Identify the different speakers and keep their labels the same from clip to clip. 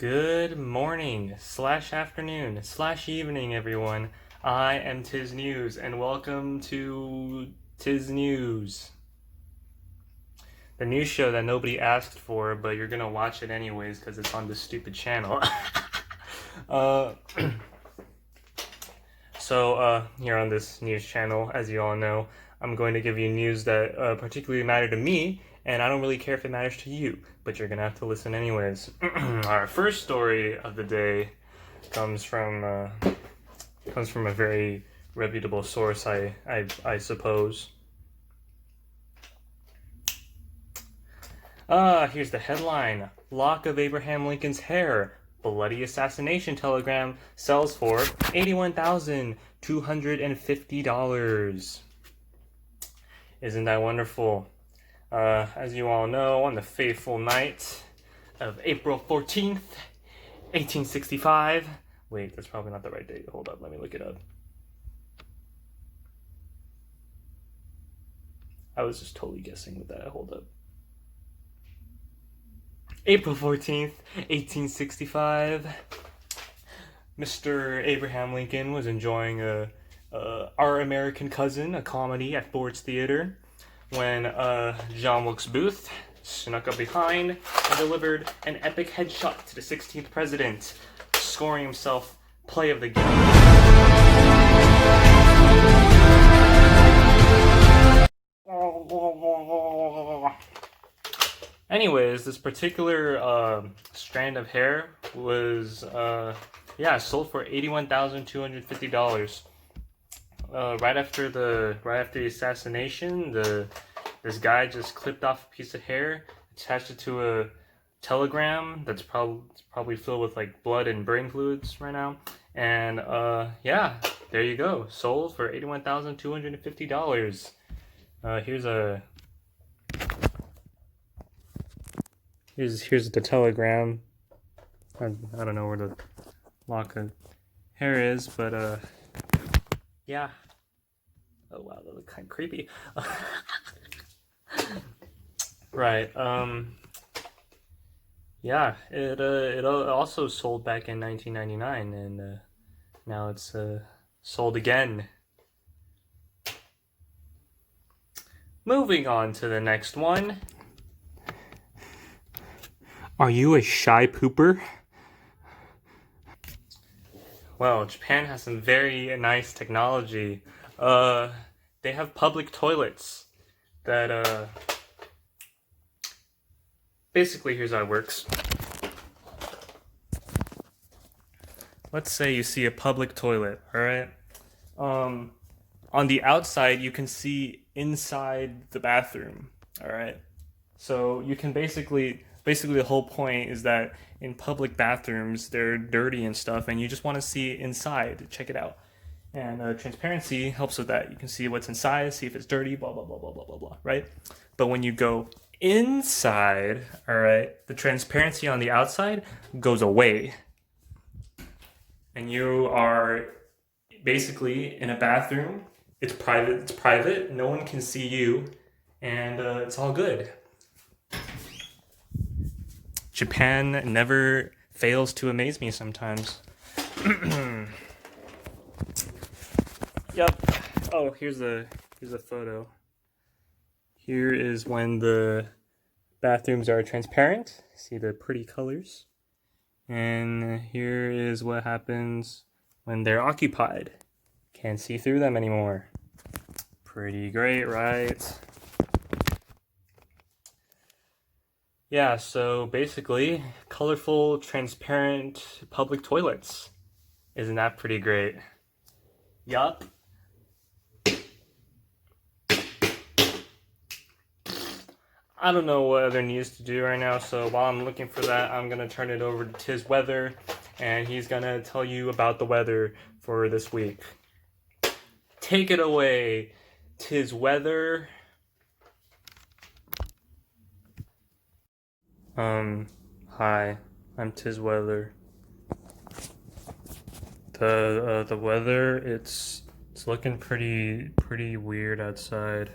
Speaker 1: Good morning, slash afternoon, slash evening, everyone. I am TizzNews, and welcome to TizzNews, the news show that nobody asked for, but you're gonna watch it anyways because it's on this stupid channel. uh, here on this news channel, as you all know, I'm going to give you news that particularly matter to me, and I don't really care if it matters to you, but you're gonna have to listen anyways. Our first story of the day comes from a very reputable source, I suppose. Here's the headline: Lock of Abraham Lincoln's hair. Bloody assassination telegram sells for $81,250. Isn't that wonderful? As you all know, on the fateful night of April 14th, 1865. Wait, that's probably not the right date. Hold up, let me look it up. I was just totally guessing with that. Hold up. April 14th, 1865. Mr. Abraham Lincoln was enjoying Our American Cousin, a comedy at Ford's Theater, when John Wilkes Booth snuck up behind and delivered an epic headshot to the 16th president, scoring himself play of the game. Anyways, this particular strand of hair was sold for $81,250. Right after the assassination, this guy just clipped off a piece of hair, attached it to a telegram that's probably filled with like blood and brain fluids right now, and there you go, sold for $81,250. Here's the telegram. I don't know where the lock of hair is, but yeah. Oh wow, that looks kind of creepy. Right. Yeah. It also sold back in 1999, and now it's sold again. Moving on to the next one. Are you a shy pooper? Well, Japan has some very nice technology. They have public toilets that, basically, here's how it works. Let's say you see a public toilet, alright? On the outside, you can see inside the bathroom, alright? So you can basically the whole point is that in public bathrooms, they're dirty and stuff, and you just want to see inside, check it out. And transparency helps with that. You can see what's inside, see if it's dirty, blah, blah, blah, blah, blah, blah, blah, right? But when you go inside, all right, the transparency on the outside goes away. And you are basically in a bathroom. It's private, no one can see you, and it's all good. Japan never fails to amaze me sometimes. Yep. Oh, here's a photo. Here is when the bathrooms are transparent. See the pretty colors. And here is what happens when they're occupied. Can't see through them anymore. Pretty great, right? Yeah, so basically, colorful, transparent public toilets. Isn't that pretty great? Yup. I don't know what other news to do right now, so while I'm looking for that, I'm gonna turn it over to Tiz Weather, and he's gonna tell you about the weather for this week. Take it away, Tiz Weather. Hi, I'm Tiz Weather. The weather, it's looking pretty weird outside.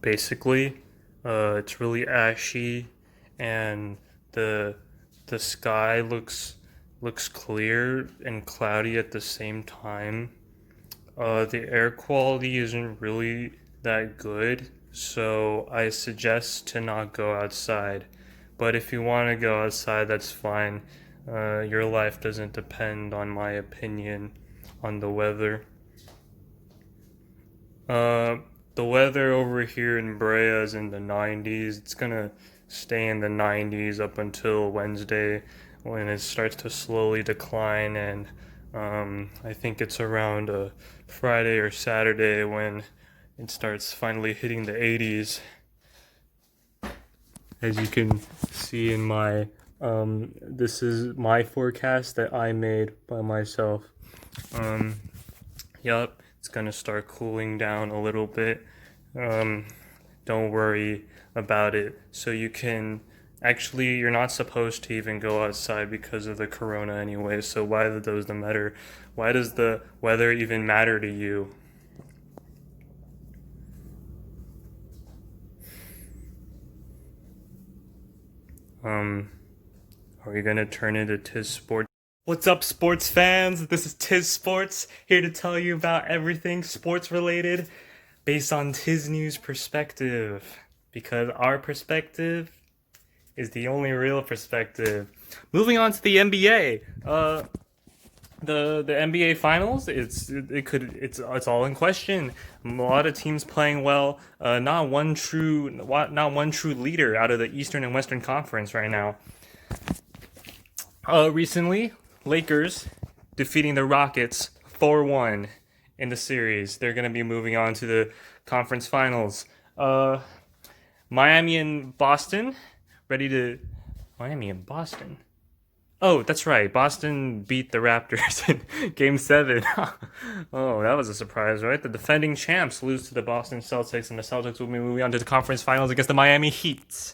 Speaker 1: Basically, it's really ashy, and the the sky looks clear and cloudy at the same time. The air quality isn't really that good, so I suggest to not go outside. But if you want to go outside, that's fine. Your life doesn't depend on my opinion on the weather. Uh, the weather over here in Brea is in the 90s. It's gonna stay in the 90s up until Wednesday when it starts to slowly decline, and I think it's around Friday or Saturday when it starts finally hitting the 80s. As you can see in my this is my forecast that I made by myself. Um, Yup, it's gonna start cooling down a little bit. Um, don't worry about it. So you can actually, you're not supposed to even go outside because of the corona anyway. So why does the matter? Why does the weather even matter to you? Um, are we gonna turn into Tiz Sports? What's up, sports fans? This is Tiz Sports, here to tell you about everything sports related based on TizzNews perspective. Because our perspective is the only real perspective. Moving on to the NBA. The NBA Finals, it's all in question. A lot of teams playing well. Not one true leader out of the Eastern and Western Conference right now. Recently, Lakers defeating the Rockets 4-1 in the series. They're going to be moving on to the conference finals. Miami and Boston ready to Miami and Boston. Oh, that's right. Boston beat the Raptors in Game 7. Oh, that was a surprise, right? The defending champs lose to the Boston Celtics, and the Celtics will be moving on to the conference finals against the Miami Heat.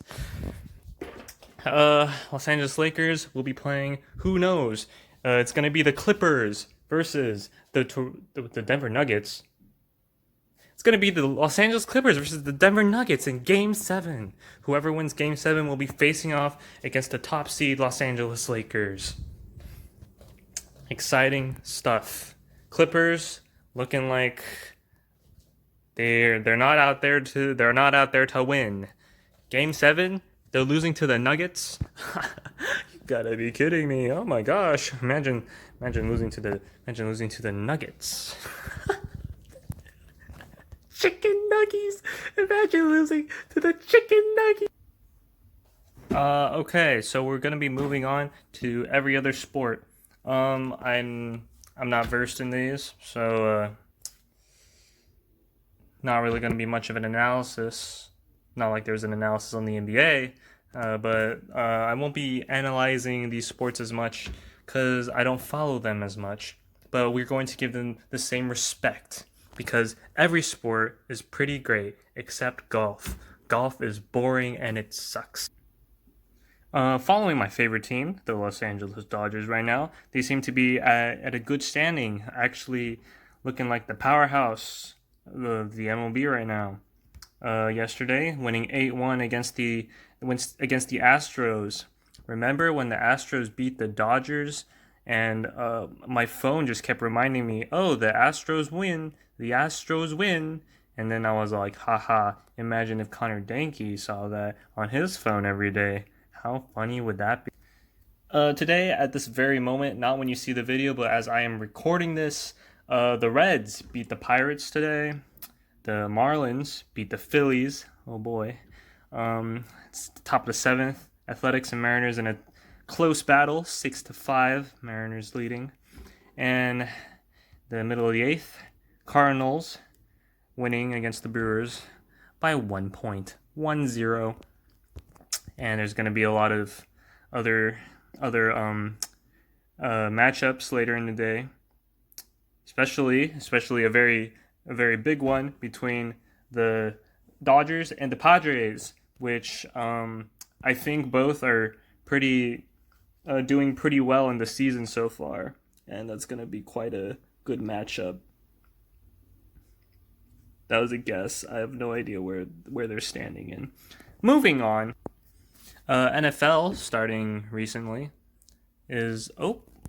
Speaker 1: Los Angeles Lakers will be playing, who knows? It's going to be the Clippers versus the Denver Nuggets. It's going to be the Los Angeles Clippers versus the Denver Nuggets in Game 7. Whoever wins Game 7 will be facing off against the top seed Los Angeles Lakers. Exciting stuff. Clippers looking like they're not out there to win. Game 7, they're losing to the Nuggets. You gotta be kidding me! Oh my gosh! Imagine losing to the Nuggets. Chicken nuggies. Imagine losing to the chicken nuggies. Okay, so we're gonna be moving on to every other sport. I'm not versed in these, so not really gonna be much of an analysis. Not like there's an analysis on the NBA, but I won't be analyzing these sports as much because I don't follow them as much. But we're going to give them the same respect because every sport is pretty great except golf. Golf is boring and it sucks. Following my favorite team, the Los Angeles Dodgers, right now, they seem to be at a good standing, actually looking like the powerhouse of the MLB right now. Yesterday, winning 8-1 against the Astros. Remember when the Astros beat the Dodgers? And my phone just kept reminding me, oh, the Astros win, the Astros win. And then I was like, haha, imagine if Connor Dankey saw that on his phone every day. How funny would that be? Today, at this very moment, not when you see the video, but as I am recording this, the Reds beat the Pirates today. The Marlins beat the Phillies. Oh boy. It's the top of the 7th. Athletics and Mariners in a close battle, 6-5. Mariners leading. And the middle of the 8th, Cardinals winning against the Brewers by 1 point, 1-0. And there's going to be a lot of other matchups later in the day, especially a very big one between the Dodgers and the Padres, which I think both are doing pretty well in the season so far, and that's going to be quite a good matchup. That was a guess. I have no idea where they're standing in. Moving on. NFL starting recently is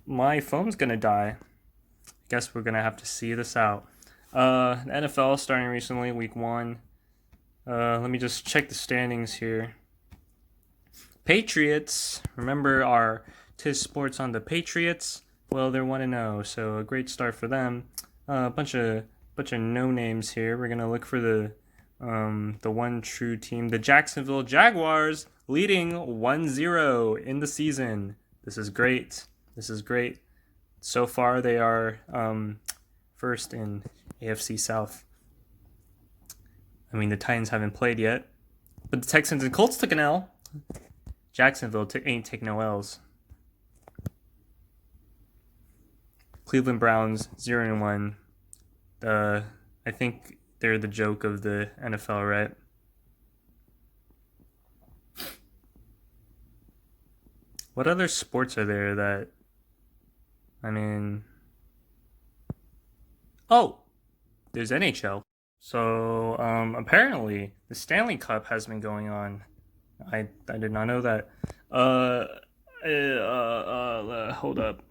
Speaker 1: my phone's gonna die. Guess we're gonna have to see this out. NFL starting recently, week 1. Let me just check the standings here. Patriots. Remember our Tiz Sports on the Patriots? Well, they're 1-0, so a great start for them. A bunch of no names here. We're gonna look for the one true team, the Jacksonville Jaguars, leading 1-0 in the season. This is great. So far, they are first in AFC South. I mean, the Titans haven't played yet, but the Texans and Colts took an L. Jacksonville ain't take no L's. Cleveland Browns 0-1. I think they're the joke of the NFL, right? What other sports are there that, I mean, there's NHL. So apparently the Stanley Cup has been going on. I did not know that. Hold up.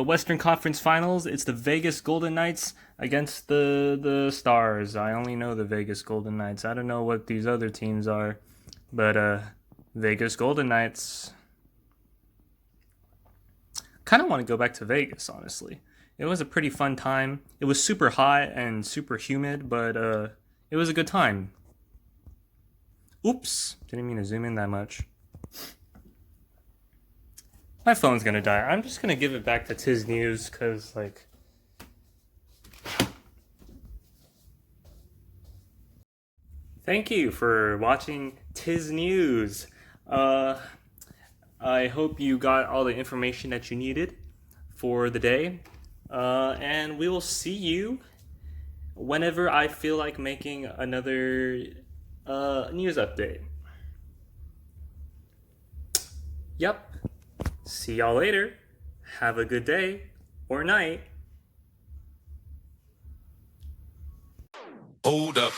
Speaker 1: Western Conference Finals. It's the Vegas Golden Knights against the Stars. I only know the Vegas Golden Knights. I don't know what these other teams are, but Vegas Golden Knights. Kind of want to go back to Vegas, honestly. It was a pretty fun time. It was super hot and super humid, but it was a good time. Oops, didn't mean to zoom in that much. My phone's gonna die. I'm just gonna give it back to Tiz News because, like, thank you for watching Tiz News. I hope you got all the information that you needed for the day. And we will see you whenever I feel like making another news update. Yep. See y'all later. Have a good day or night.
Speaker 2: Hold up.